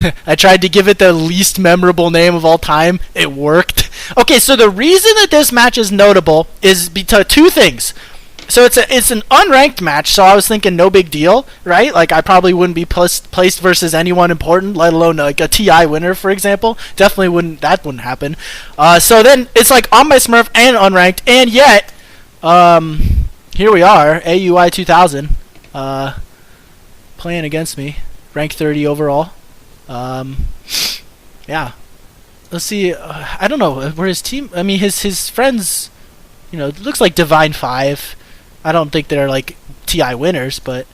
I tried to give it the least memorable name of all time. It worked. Okay, so the reason that this match is notable is because two things. So it's an unranked match, so I was thinking no big deal, right? Like, I probably wouldn't be placed versus anyone important, let alone like a TI winner, for example. Definitely wouldn't happen. So then it's like on my Smurf and unranked, and yet here we are, aui2000 playing against me, rank 30 overall. Yeah. Let's see. I don't know where his team. I mean, his friends. You know, it looks like Divine 5. I don't think they're like TI winners, but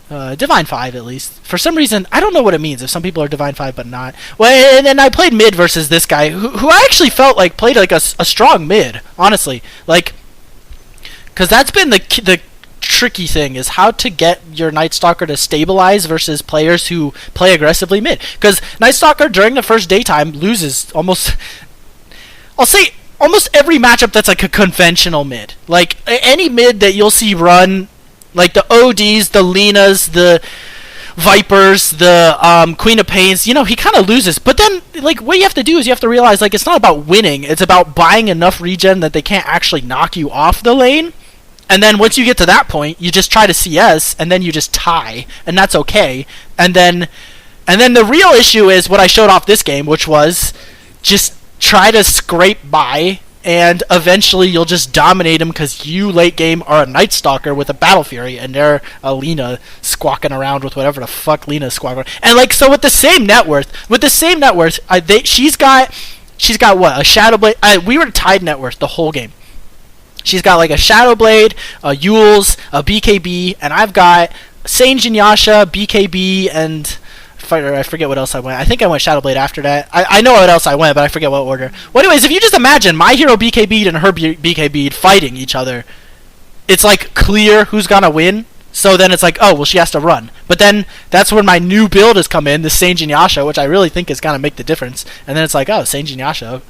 Divine 5 at least. For some reason, I don't know what it means if some people are Divine 5 but not. Well, and then I played mid versus this guy, who I actually felt like played like a strong mid, honestly. Like, because that's been the tricky thing, is how to get your Night Stalker to stabilize versus players who play aggressively mid. Because Night Stalker during the first daytime loses almost, I'll say almost every matchup that's like a conventional mid. Like any mid that you'll see run, like the ODs, the Linas, the Vipers, the Queen of Pains, you know, he kind of loses. But then, like, what you have to do is you have to realize, like, it's not about winning. It's about buying enough regen that they can't actually knock you off the lane. And then once you get to that point, you just try to CS, and then you just tie, and that's okay. And then the real issue is what I showed off this game, which was just try to scrape by, and eventually you'll just dominate them because you late game are a Night Stalker with a Battlefury, and they're a Lina squawking around with whatever the fuck Lina's squawking around. And like, so with the same net worth, she's got what, a Shadow Blade. We were tied net worth the whole game. She's got like a Shadow Blade, a Yules, a BKB, and I've got Sage and Yasha, BKB, and I forget what else I went. I think I went Shadow Blade after that. I know what else I went, but I forget what order. Well, anyways, if you just imagine my hero BKB'd and her BKB'd fighting each other, it's like clear who's gonna win. So then it's like, oh, well, she has to run. But then that's when my new build has come in, the Sage and Yasha, which I really think is gonna make the difference. And then it's like, oh, Sage and Yasha.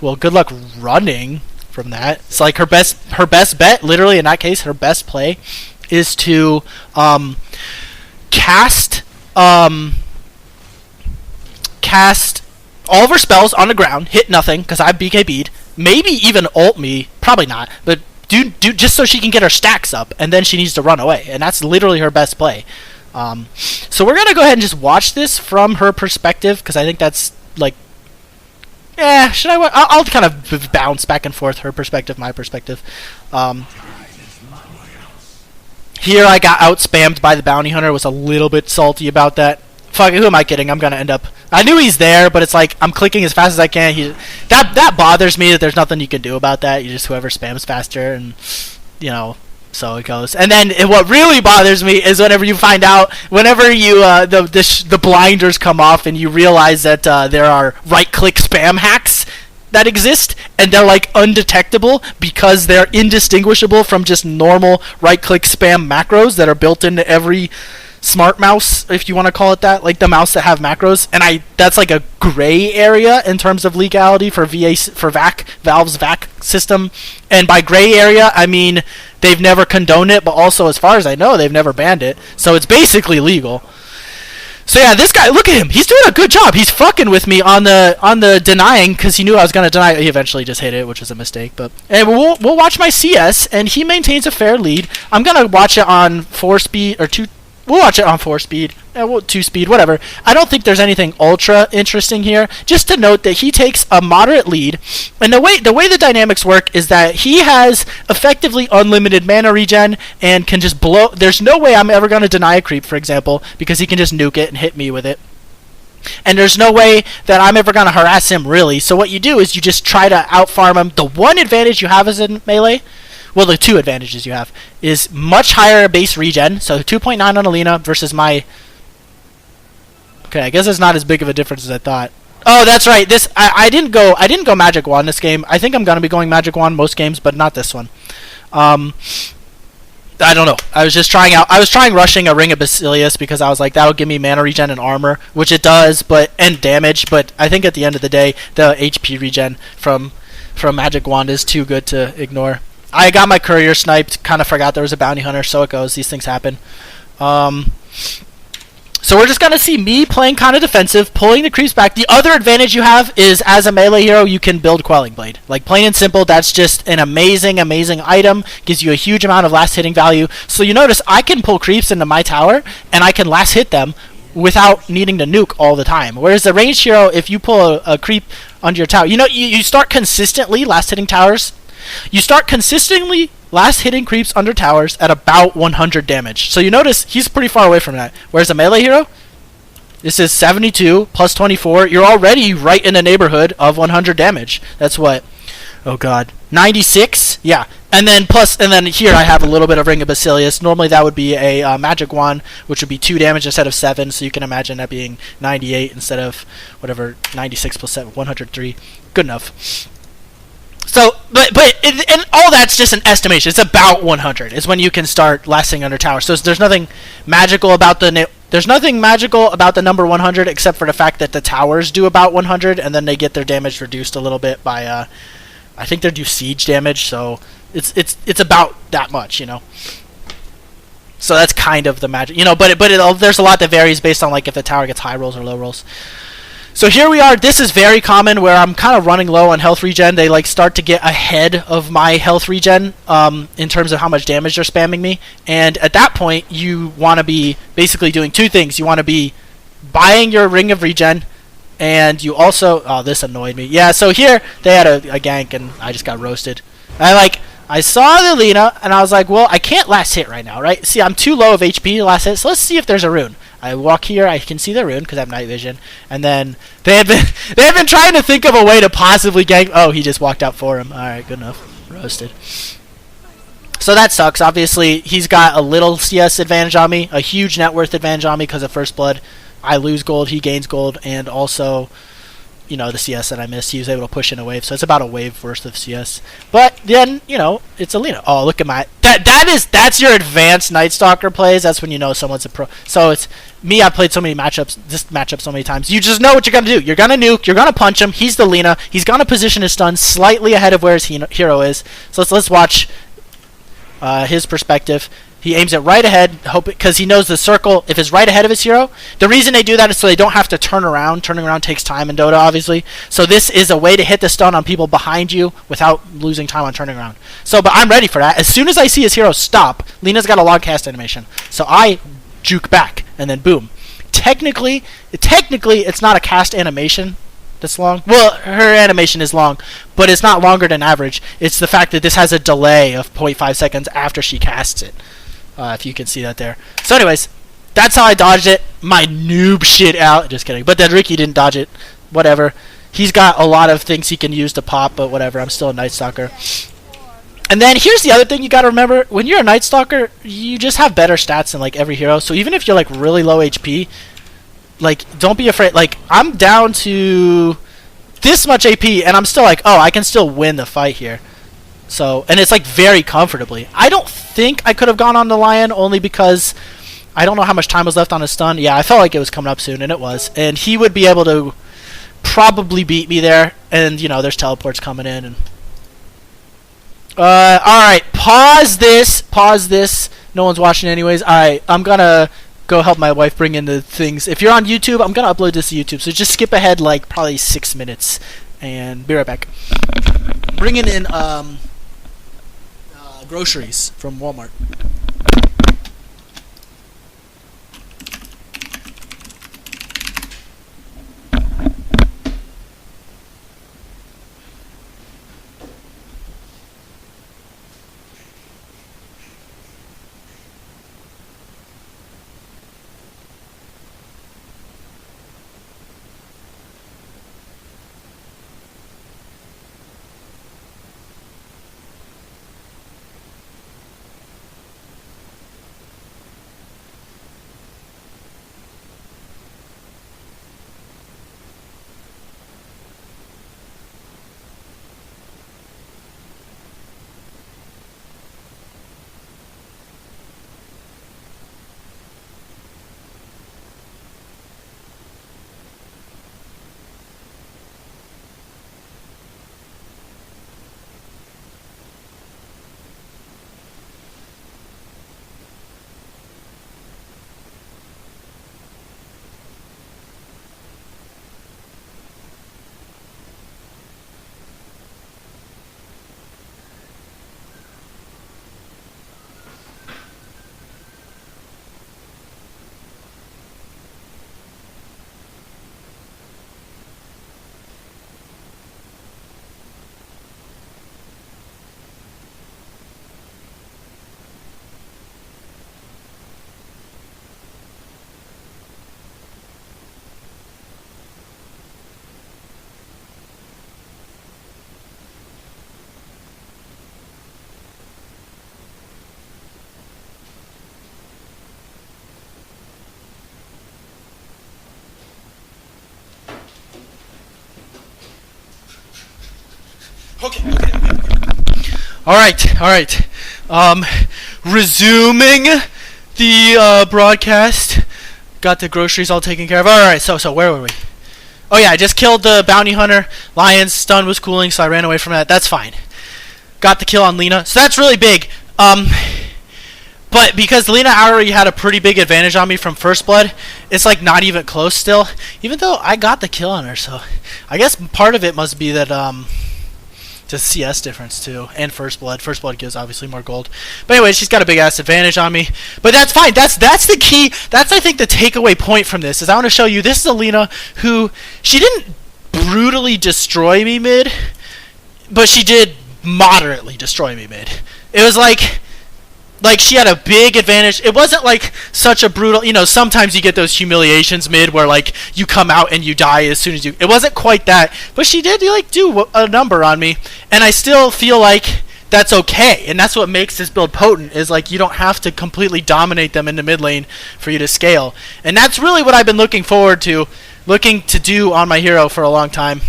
Well, good luck running from that. It's like her best bet, literally in that case, her best play is to cast all of her spells on the ground, hit nothing because I've BKB'd, maybe even ult me, probably not, but do just so she can get her stacks up, and then she needs to run away, and that's literally her best play. So we're gonna go ahead and just watch this from her perspective, because I think that's like, should I? I'll kind of bounce back and forth, her perspective, my perspective. Here I got out-spammed by the bounty hunter, was a little bit salty about that. Fuck it, who am I kidding? I'm gonna end up... I knew he's there, but it's like, I'm clicking as fast as I can. That bothers me, that there's nothing you can do about that. You just whoever spams faster, and, you know, so it goes. And then what really bothers me is whenever you find out, whenever you the blinders come off and you realize that there are right-click spam hacks that exist, and they're like undetectable because they're indistinguishable from just normal right-click spam macros that are built into every smart mouse, if you want to call it that, like the mouse that have macros. And that's like a gray area in terms of legality for Valve's VAC system. And by gray area, I mean they've never condoned it, but also, as far as I know, they've never banned it. So it's basically legal. So yeah, this guy, look at him. He's doing a good job. He's fucking with me on the denying, because he knew I was gonna deny it. He eventually just hit it, which was a mistake. But and we'll watch my CS, and he maintains a fair lead. I'm gonna watch it on 4-speed or 2. We'll watch it on 4-speed, 2-speed, whatever. I don't think there's anything ultra interesting here. Just to note that he takes a moderate lead, and the way the dynamics work is that he has effectively unlimited mana regen and can just blow. There's no way I'm ever going to deny a creep, for example, because he can just nuke it and hit me with it. And there's no way that I'm ever going to harass him, really. So what you do is you just try to outfarm him. The one advantage you have is in melee. Well, the two advantages you have is much higher base regen, so 2.9 on Alina versus my... Okay, I guess it's not as big of a difference as I thought. Oh, that's right. This I didn't go Magic Wand this game. I think I'm gonna be going Magic Wand most games, but not this one. I don't know. I was just trying out. I was trying rushing a Ring of Basilius because I was like, that'll give me mana regen and armor, which it does, and damage. But I think at the end of the day, the HP regen from Magic Wand is too good to ignore. I got my courier sniped, kind of forgot there was a bounty hunter, so it goes. These things happen. So So we're just going to see me playing kind of defensive, pulling the creeps back. The other advantage you have is as a melee hero, you can build Quelling Blade. Like, plain and simple, that's just an amazing, amazing item. Gives you a huge amount of last hitting value. So you notice I can pull creeps into my tower, and I can last hit them without needing to nuke all the time. Whereas the ranged hero, if you pull a creep under your tower, you start consistently last hitting towers. You start consistently last hitting creeps under towers at about 100 damage. So you notice he's pretty far away from that. Whereas a melee hero, this is 72 plus 24. You're already right in the neighborhood of 100 damage. That's what? Oh god. 96? Yeah. And then here I have a little bit of Ring of Basilius. Normally that would be a magic wand, which would be 2 damage instead of 7. So you can imagine that being 98 instead of whatever, 96 plus 7, 103. Good enough. So, and all that's just an estimation. It's about 100 is when you can start lasting under tower. So there's nothing magical about the number 100 except for the fact that the towers do about 100, and then they get their damage reduced a little bit by I think they do siege damage. So it's about that much, So that's kind of the magic, But there's a lot that varies based on like if the tower gets high rolls or low rolls. So here we are. This is very common where I'm kind of running low on health regen. They like start to get ahead of my health regen in terms of how much damage they're spamming me. And at that point, you want to be basically doing two things. You want to be buying your Ring of Regen, and you also... Oh, this annoyed me. Yeah, so here they had a gank, and I just got roasted. I saw the LINA, and I was like, well, I can't last hit right now, right? See, I'm too low of HP to last hit, so let's see if there's a rune. I walk here, I can see the rune because I have night vision, and then they had been trying to think of a way to possibly gank. Oh, he just walked out for him. All right, good enough. Roasted. So that sucks. Obviously, he's got a little CS advantage on me, a huge net worth advantage on me because of First Blood. I lose gold, he gains gold, and also, the CS that I missed, he was able to push in a wave, so it's about a wave worth of CS. But then, it's a LINA. Oh, look at my... That's your advanced Night Stalker plays. That's when you know someone's a pro. So it's me. I've played so many this matchup so many times. You just know what you're gonna do. You're gonna nuke. You're gonna punch him. He's the LINA. He's gonna position his stun slightly ahead of where his hero is. So let's watch his perspective. He aims it right ahead, because he knows the circle, if it's right ahead of his hero. The reason they do that is so they don't have to turn around. Turning around takes time in Dota, obviously. So this is a way to hit the stun on people behind you without losing time on turning around. But I'm ready for that. As soon as I see his hero stop, Lina's got a log cast animation. So I juke back, and then boom. Technically, it's not a cast animation that's long. Well, her animation is long, but it's not longer than average. It's the fact that this has a delay of 0.5 seconds after she casts it. If you can see that there. So anyways, that's how I dodged it. My noob shit out. Just kidding. But then Ricky didn't dodge it. Whatever. He's got a lot of things he can use to pop, but whatever. I'm still a Night Stalker. And then here's the other thing you gotta remember. When you're a Night Stalker, you just have better stats than like every hero. So even if you're like really low HP, like don't be afraid. Like I'm down to this much AP, and I'm still like, oh, I can still win the fight here. So, and it's like very comfortably. I don't think I could have gone on the Lion only because I don't know how much time was left on his stun. Yeah, I felt like it was coming up soon, and it was. And he would be able to probably beat me there. And, there's teleports coming in. And alright, pause this. No one's watching anyways. Alright, I'm gonna go help my wife bring in the things. If you're on YouTube, I'm gonna upload this to YouTube. So just skip ahead like probably 6 minutes. And be right back. Bringing in, groceries from Walmart. Okay. All right. Resuming the broadcast. Got the groceries all taken care of. All right. So where were we? Oh yeah, I just killed the bounty hunter. Lion's stun was cooling, so I ran away from that. That's fine. Got the kill on Lina, so that's really big. But because Lina already had a pretty big advantage on me from first blood, it's like not even close still. Even though I got the kill on her, so I guess part of it must be that just CS difference too, and first blood. First blood gives obviously more gold. But anyway, she's got a big ass advantage on me. But that's fine. That's the key. That's I think the takeaway point from this is I want to show you this is a Lina who she didn't brutally destroy me mid, but she did moderately destroy me mid. It was like she had a big advantage. It wasn't like such a brutal, you know, sometimes you get those humiliations mid where like you come out and you die as soon as you, it wasn't quite that, but she did like do a number on me, and I still feel like that's okay, and that's what makes this build potent, is like you don't have to completely dominate them in the mid lane for you to scale. And that's really what I've been looking to do on my hero for a long time.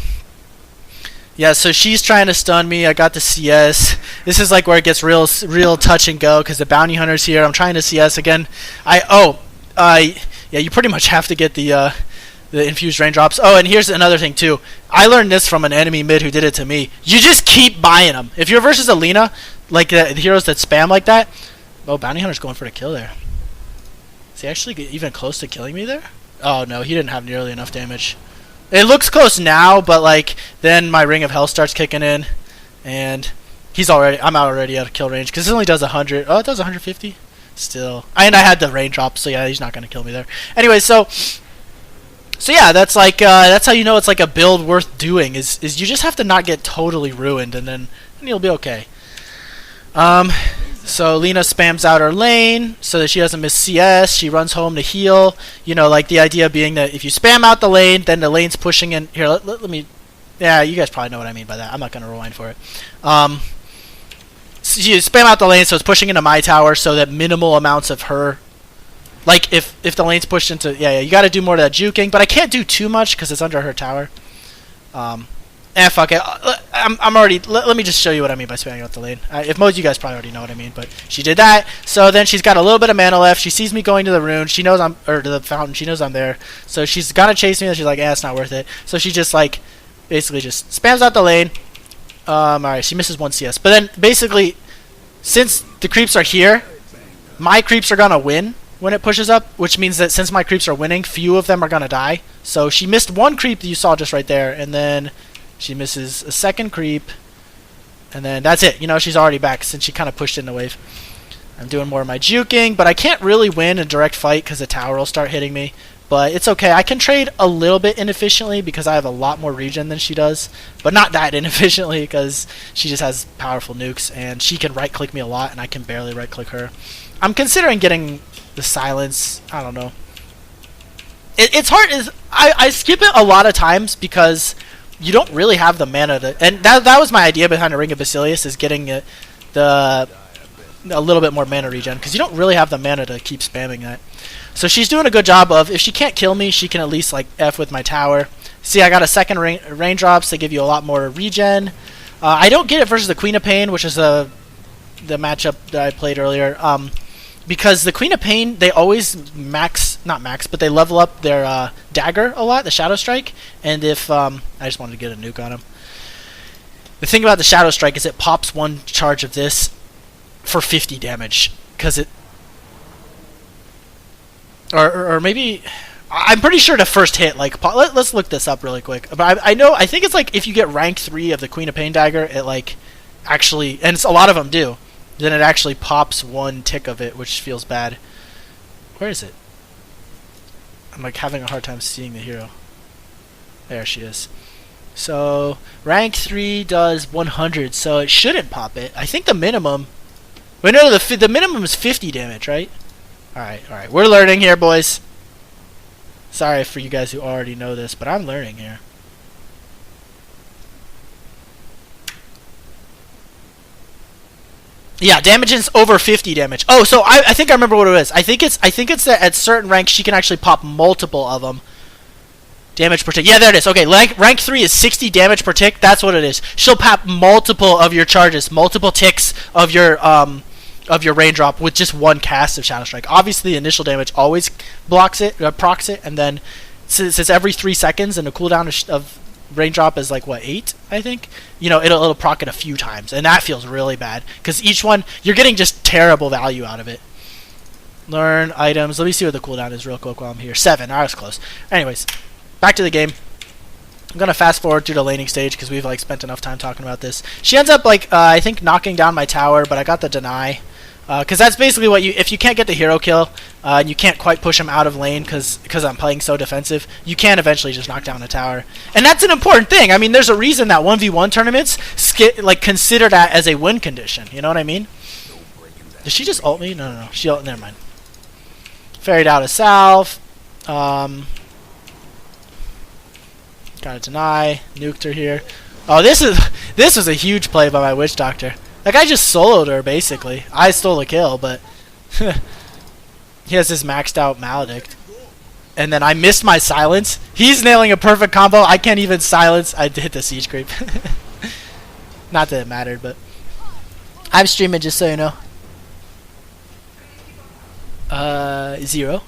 Yeah, so she's trying to stun me. I got the CS. This is like where it gets real touch and go because the bounty hunter's here. I'm trying to CS again. Yeah, you pretty much have to get the infused raindrops. Oh, and here's another thing too. I learned this from an enemy mid who did it to me. You just keep buying them. If you're versus a Lina, like the heroes that spam like that. Oh, bounty hunter's going for the kill there. Is he actually even close to killing me there? Oh no, he didn't have nearly enough damage. It looks close now, but like then my ring of hell starts kicking in, and I'm already out of kill range because it only does 100. Oh, it does 150 still, and I had the raindrop, so yeah, he's not gonna kill me there. Anyway, so yeah, that's like that's how you know it's like a build worth doing. Is you just have to not get totally ruined, and then you'll be okay. So Lina spams out her lane so that she doesn't miss CS. She runs home to heal. You know, like the idea being that if you spam out the lane, then the lane's pushing in. Here, let me... Yeah, you guys probably know what I mean by that. I'm not going to rewind for it. So you spam out the lane so it's pushing into my tower so that minimal amounts of her... Like, if the lane's pushed into... Yeah, you got to do more of that juking, but I can't do too much because it's under her tower. Fuck it. I'm already... Let me just show you what I mean by spamming out the lane. If most of you guys probably already know what I mean, but she did that. So then she's got a little bit of mana left. She sees me going to the rune. She knows or to the fountain. She knows I'm there. So she's gonna chase me, and she's like, it's not worth it. So she just, like, basically just spams out the lane. Alright, she misses one CS. But then, basically, since the creeps are here, my creeps are gonna win when it pushes up, which means that since my creeps are winning, few of them are gonna die. So she missed one creep that you saw just right there, and then... She misses a second creep, and then that's it. You know, she's already back since she kind of pushed in the wave. I'm doing more of my juking, but I can't really win a direct fight because the tower will start hitting me. But it's okay. I can trade a little bit inefficiently because I have a lot more regen than she does, but not that inefficiently because she just has powerful nukes, and she can right-click me a lot, and I can barely right-click her. I'm considering getting the silence. I don't know. It's hard. I skip it a lot of times because... You don't really have the mana to... And that was my idea behind the Ring of Basilius, is getting a little bit more mana regen, because you don't really have the mana to keep spamming that. So she's doing a good job of... If she can't kill me, she can at least like F with my tower. See, I got a second raindrops. They give you a lot more regen. I don't get it versus the Queen of Pain, which is the matchup that I played earlier. Because the Queen of Pain, they always not max, but they level up their dagger a lot, the Shadow Strike. And if, I just wanted to get a nuke on him. The thing about the Shadow Strike is it pops one charge of this for 50 damage. Because it... Or maybe... I'm pretty sure the first hit, like... Let's look this up really quick. But I think it's like if you get rank 3 of the Queen of Pain dagger, it like actually... And a lot of them do. Then it actually pops one tick of it, which feels bad. Where is it? I'm like having a hard time seeing the hero. There she is. So rank 3 does 100, so it shouldn't pop it. I think the minimum... Wait, no, the minimum is 50 damage, right? Alright. We're learning here, boys. Sorry for you guys who already know this, but I'm learning here. Yeah, damage is over 50 damage. Oh, so I think I remember what it is. I think it's that at certain ranks she can actually pop multiple of them. Damage per tick. Yeah, there it is. Okay, rank 3 is 60 damage per tick. That's what it is. She'll pop multiple of your charges, multiple ticks of your raindrop with just one cast of Shadow Strike. Obviously, the initial damage always blocks it, procs it, and then since every 3 seconds and the cooldown of raindrop is like what, 8, I think. You know, it'll proc it a few times, and that feels really bad because each one you're getting just terrible value out of it. Learn items. Let me see what the cooldown is real quick while I'm here. 7. I was close. Anyways. Back to the game. I'm gonna fast forward through the laning stage because we've like spent enough time talking about this. She ends up like I think knocking down my tower, but I got the deny because that's basically what if you can't get the hero kill and you can't quite push him out of lane because I'm playing so defensive, you can eventually just knock down the tower, and that's an important thing. I mean, there's a reason that 1v1 tournaments like consider that as a win condition. You know what I mean? Did she just ult me? No. She ult. Never mind. Ferried out of south. Got a deny, nuked her here. Oh, this was a huge play by my witch doctor. Like I just soloed her basically. I stole a kill, but he has this maxed out maledict, and then I missed my silence. He's nailing a perfect combo. I can't even silence. I hit the siege creep. Not that it mattered, but I'm streaming just so you know. 0.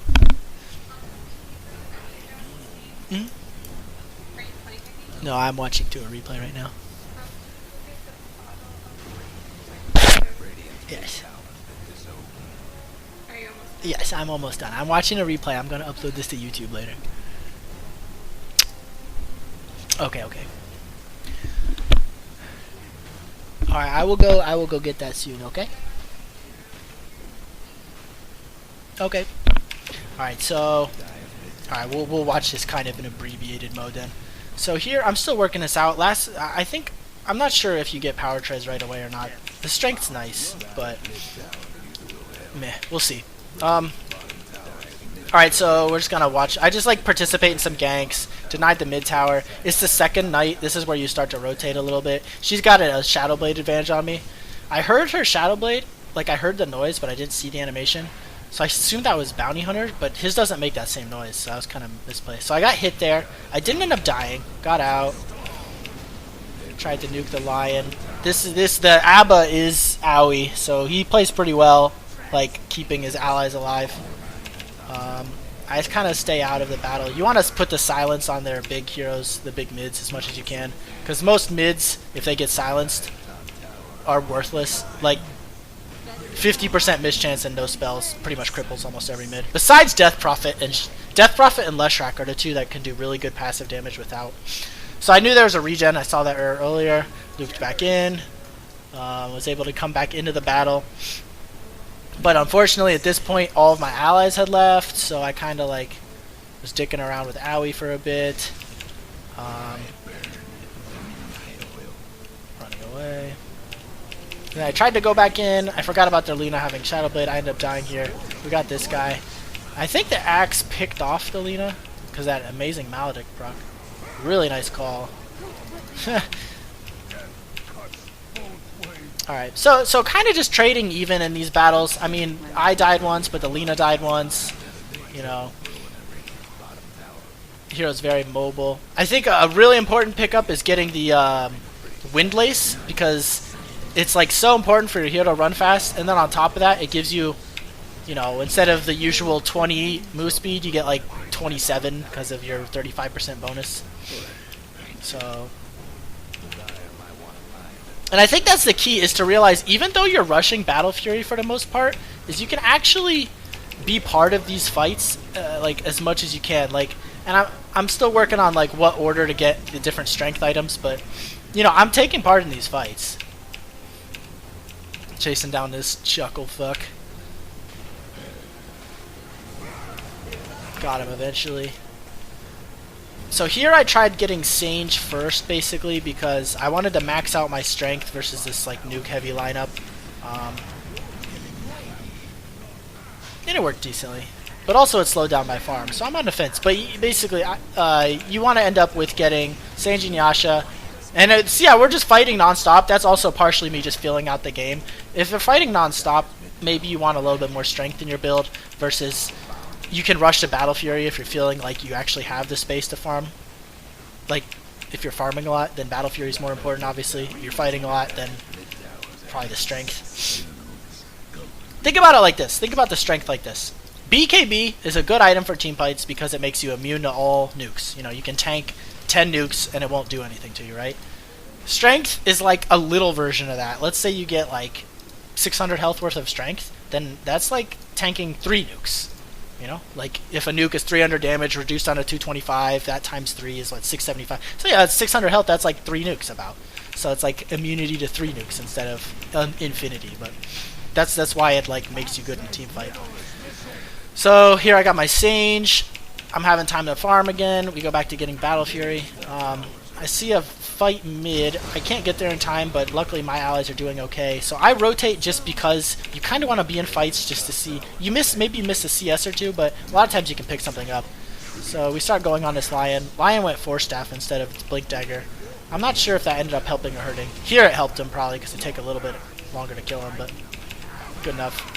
No, I'm watching to a replay right now. Yes. Yes, I'm almost done. I'm watching a replay. I'm gonna upload this to YouTube later. Okay. Alright, I will go get that soon, okay? Okay. Alright, so we'll watch this kind of in abbreviated mode then. So here, I'm still working this out. I think, I'm not sure if you get power treads right away or not. The strength's nice, but meh, we'll see. Alright, so we're just gonna watch. I just like participate in some ganks. Denied the mid tower. It's the second night. This is where you start to rotate a little bit. She's got a Shadow Blade advantage on me. I heard her Shadow Blade, like I heard the noise, but I didn't see the animation. So I assumed that was Bounty Hunter, but his doesn't make that same noise, so I was kind of misplaced. So I got hit there. I didn't end up dying. Got out. Tried to nuke the lion. The Abba is Aui, so he plays pretty well, like keeping his allies alive. I just kind of stay out of the battle. You want to put the silence on their big heroes, the big mids, as much as you can, because most mids, if they get silenced, are worthless. Like 50% mischance and no spells pretty much cripples almost every mid. Besides Death Prophet and Leshrac are the two that can do really good passive damage without. So I knew there was a regen. I saw that earlier. Looped back in. Was able to come back into the battle. But unfortunately, at this point, all of my allies had left, so I kind of like was dicking around with Aui for a bit. Running away. And I tried to go back in. I forgot about their LINA having Shadow Blade. I ended up dying here. We got this guy. I think the axe picked off the LINA because that amazing Maledict proc. Really nice call. Alright, so kind of just trading even in these battles. I mean, I died once, but the LINA died once. You know. Hero's very mobile. I think a really important pickup is getting the Windlace, because it's like so important for your hero to run fast, and then on top of that, it gives you, you know, instead of the usual 20 move speed, you get like 27 because of your 35% bonus. So, and I think that's the key, is to realize even though you're rushing Battlefury for the most part, is you can actually be part of these fights like as much as you can. Like, and I'm still working on like what order to get the different strength items, but you know, I'm taking part in these fights. Chasing down this chuckle fuck. Got him eventually. So here I tried getting Sange first, basically, because I wanted to max out my strength versus this like nuke heavy lineup. And it worked decently. But also it slowed down my farm, so I'm on defense. But basically, you want to end up with getting Sange and Yasha. And it's, yeah, we're just fighting non-stop. That's also partially me just feeling out the game. If you're fighting non-stop, maybe you want a little bit more strength in your build versus you can rush to Battlefury if you're feeling like you actually have the space to farm. like, if you're farming a lot, then battlefury is more important, obviously. If you're fighting a lot, then probably the strength. Think about it like this. Think about the strength like this. BKB is a good item for team fights because it makes you immune to all nukes. You know, you can tank 10 nukes and it won't do anything to you, right? Strength is like a little version of that. Let's say you get like 600 health worth of strength, then that's like tanking 3 nukes. You know, like if a nuke is 300 damage reduced down to 225, that times 3 is what, 675. So yeah, it's 600 health. That's like 3 nukes about. So it's like immunity to 3 nukes instead of infinity. But that's why it like makes you good in a team fight. So here I got my Sage. I'm having time to farm again. We go back to getting battlefury. I see a fight mid. I can't get there in time, but luckily my allies are doing okay. So I rotate just because you kind of want to be in fights just to see. Maybe you miss a CS or two, but a lot of times you can pick something up. So we start going on this Lion. Lion went 4-staff instead of Blink Dagger. I'm not sure if that ended up helping or hurting. Here it helped him probably because it take a little bit longer to kill him, but good enough.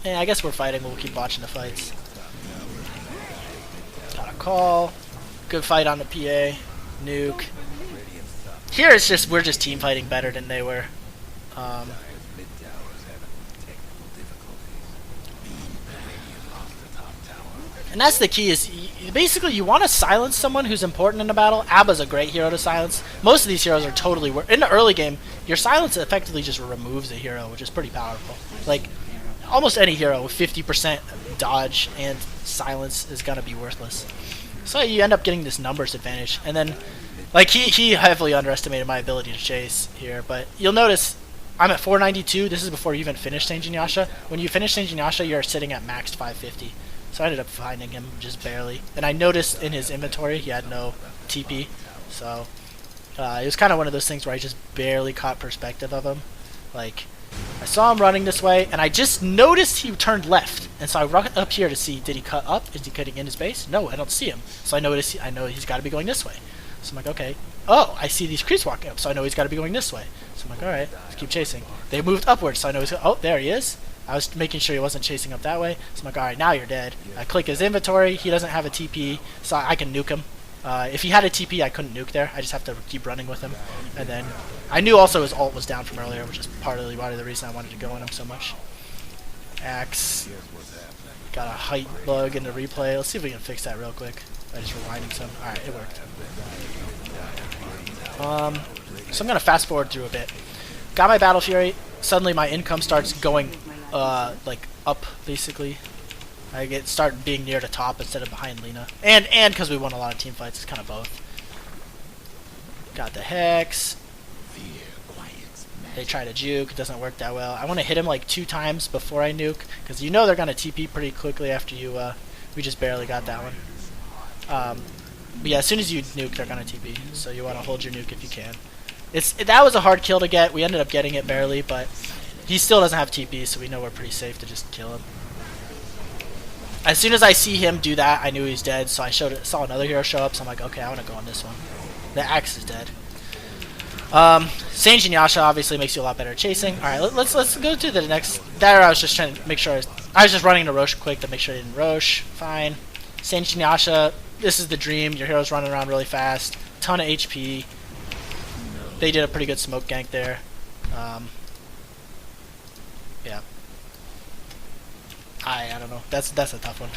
Yeah, I guess we're fighting. We'll keep watching the fights. Got a call. Good fight on the PA. Nuke. Here it's just we're just team fighting better than they were. And that's the key is basically you want to silence someone who's important in a battle. Abba's a great hero to silence. Most of these heroes are totally in the early game. Your silence effectively just removes a hero, which is pretty powerful. Like almost any hero with 50% dodge and silence is gonna be worthless. So you end up getting this numbers advantage, and then like he heavily underestimated my ability to chase here. But you'll notice I'm at 492. This is before you even finish changing Yasha. When you finish changing Yasha, you're sitting at maxed 550. So I ended up finding him just barely. And I noticed in his inventory he had no TP. So it was kind of one of those things where I just barely caught perspective of him. Like I saw him running this way, and I just noticed he turned left. And so I run up here to see, did he cut up? Is he cutting in his base? No, I don't see him. So I know he's got to be going this way. So I'm like, okay. Oh, I see these creeps walking up, so I know he's got to be going this way. So I'm like, alright, let's keep chasing. They moved upwards, so I know he's... Oh, there he is. I was making sure he wasn't chasing up that way. So I'm like, alright, now you're dead. I click his inventory. He doesn't have a TP, so I can nuke him. If he had a TP, I couldn't nuke there. I just have to keep running with him. And then I knew also his ult was down from earlier, which is partly part of the reason I wanted to go on him so much. Axe. Got a height bug in the replay. Let's see if we can fix that real quick. By just rewinding some. Alright, it worked. So I'm going to fast forward through a bit. Got my battlefury. Suddenly my income starts going like up, basically. I start being near the top instead of behind Lina. And because we won a lot of team fights, it's kind of both. Got the Hex. They try to juke, it doesn't work that well. I want to hit him like 2 times before I nuke, because you know they're going to TP pretty quickly after you, we just barely got that one. But yeah, as soon as you nuke, they're going to TP, so you want to hold your nuke if you can. That was a hard kill to get. We ended up getting it barely, but he still doesn't have TP, so we know we're pretty safe to just kill him. As soon as I see him do that, I knew he was dead, so I saw another hero show up, so I'm like, okay, I want to go on this one. The Axe is dead. Sage and Yasha obviously makes you a lot better at chasing. Alright, let's go to the next. There I was just trying to make sure I was just running to Roche quick to make sure I didn't Roche. Fine. Sage and Yasha, this is the dream. Your hero's running around really fast. Ton of HP. They did a pretty good smoke gank there. Yeah. I don't know. That's a tough one.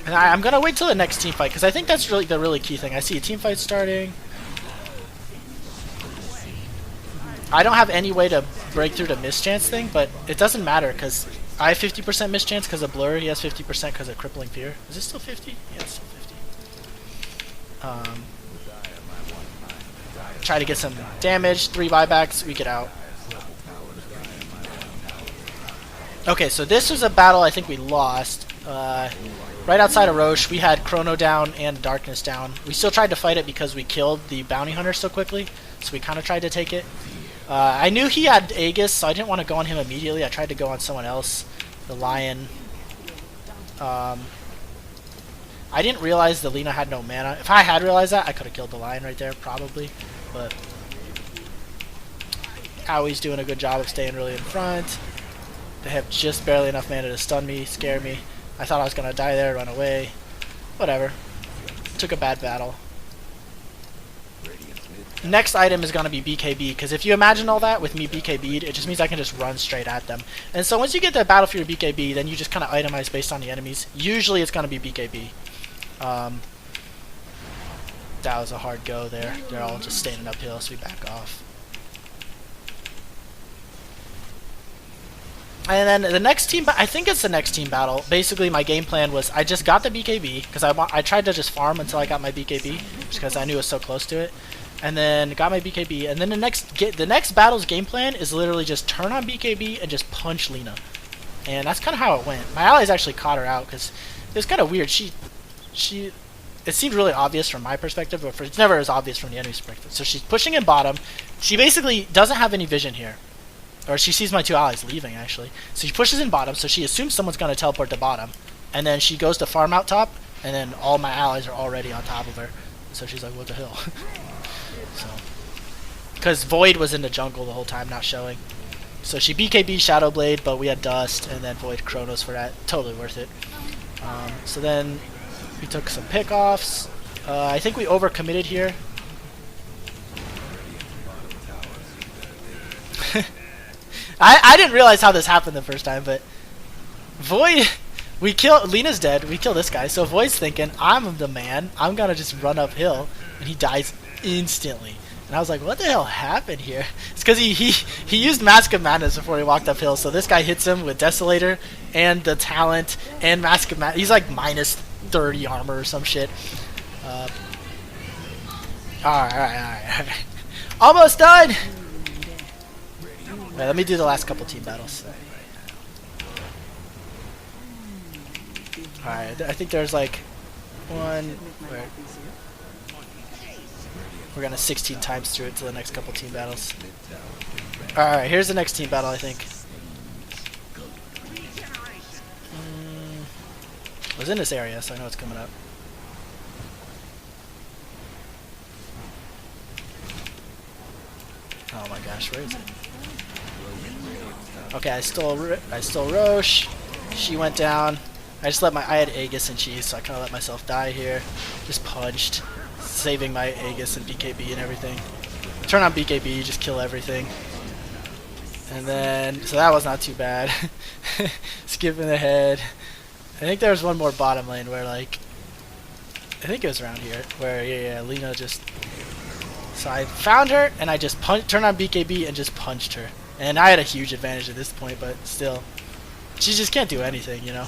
And I'm gonna wait till the next team fight because I think that's really the really key thing. I see a team fight starting. I don't have any way to break through the mischance thing, but it doesn't matter because I have 50% mischance because of blur. He has 50% because of crippling fear. Is it still 50? Yeah, it's still 50. Try to get some damage. 3 buybacks. We get out. Okay, so this was a battle I think we lost. Right outside of Roche, we had Chrono down and Darkness down. We still tried to fight it because we killed the bounty hunter so quickly, so we kind of tried to take it. I knew he had Aegis, so I didn't want to go on him immediately. I tried to go on someone else, the Lion. I didn't realize the Lina had no mana. If I had realized that, I could have killed the Lion right there, probably. But Aui's doing a good job of staying really in front. They have just barely enough mana to stun me, scare me. I thought I was gonna die there, run away. Whatever. Took a bad battle. Next item is gonna be BKB, because if you imagine all that with me BKB'd, it just means I can just run straight at them. And so once you get the Battlefury BKB, then you just kind of itemize based on the enemies. Usually it's gonna be BKB. That was a hard go there. They're all just standing uphill, so we back off. And then the next team, I think it's the next team battle. Basically, my game plan was I just got the BKB because I tried to just farm until I got my BKB, just because I knew it was so close to it. And then got my BKB, and then the next battle's game plan is literally just turn on BKB and just punch LINA. And that's kind of how it went. My allies actually caught her out because it was kind of weird. It seemed really obvious from my perspective, but it's never as obvious from the enemy's perspective. So she's pushing in bottom. She basically doesn't have any vision here. Or she sees my two allies leaving, actually. So she pushes in bottom, so she assumes someone's going to teleport to bottom. And then she goes to farm out top, and then all my allies are already on top of her. So she's like, what the hell? So, because Void was in the jungle the whole time, not showing. So she BKB Shadow Blade, but we had Dust, and then Void Chronos for that. Totally worth it. So then we took some pickoffs. I think we overcommitted here. I didn't realize how this happened the first time, but Void, we kill, Lina's dead, we kill this guy, so Void's thinking, I'm the man, I'm gonna just run uphill, and he dies instantly. And I was like, what the hell happened here? It's because he used Mask of Madness before he walked uphill, so this guy hits him with Desolator, and the Talent, and Mask of Madness. He's like minus 30 armor or some shit. Alright. Almost done! Let me do the last couple team battles. Alright, I think there's like one. We're gonna 16 times through it to the next couple team battles. Alright, here's the next team battle, I think. I was in this area, so I know it's coming up. Oh my gosh, where is it? Okay, I stole Roche. She went down. I had Aegis and Cheese, so I kind of let myself die here. Just punched, saving my Aegis and BKB and everything. Turn on BKB, just kill everything. And then, so that was not too bad. Skipping ahead. I think there was one more bottom lane where, like, I think it was around here, where yeah, LINA just. So I found her and I just turned on BKB and just punched her. And I had a huge advantage at this point, but still, she just can't do anything, you know.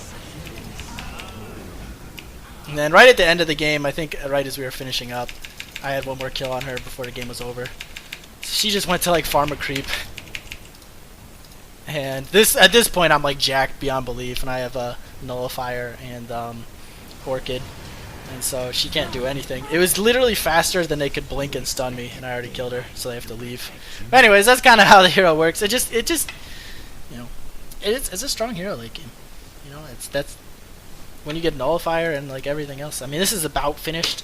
And then right at the end of the game, I think right as we were finishing up, I had one more kill on her before the game was over. So she just went to like farm a creep. And at this point, I'm like jacked beyond belief, and I have a nullifier and Orchid. And so she can't do anything. It was literally faster than they could blink and stun me, and I already killed her, so they have to leave. But anyways, that's kind of how the hero works. It just, you know, it's a strong hero late game. You know, that's when you get nullifier and like everything else. I mean, this is about finished.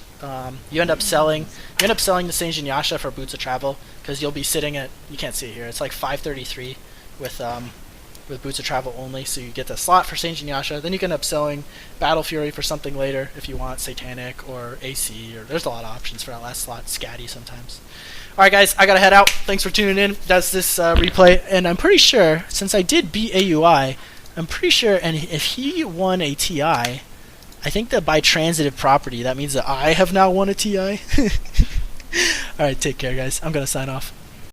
You end up selling the Saint Yasha for Boots of Travel, because you'll be sitting at, you can't see it here, it's like 533 with Boots of Travel only, so you get the slot for Saint Yasha. Then you can end up selling Battlefury for something later if you want Satanic or AC, or there's a lot of options for that last slot. Scatty sometimes. Alright guys, I gotta head out. Thanks for tuning in. That's this replay, and I'm pretty sure, since I did beat AUI, I'm pretty sure, and if he won a TI, I think that by transitive property, that means that I have now won a TI. Alright, take care guys. I'm gonna sign off.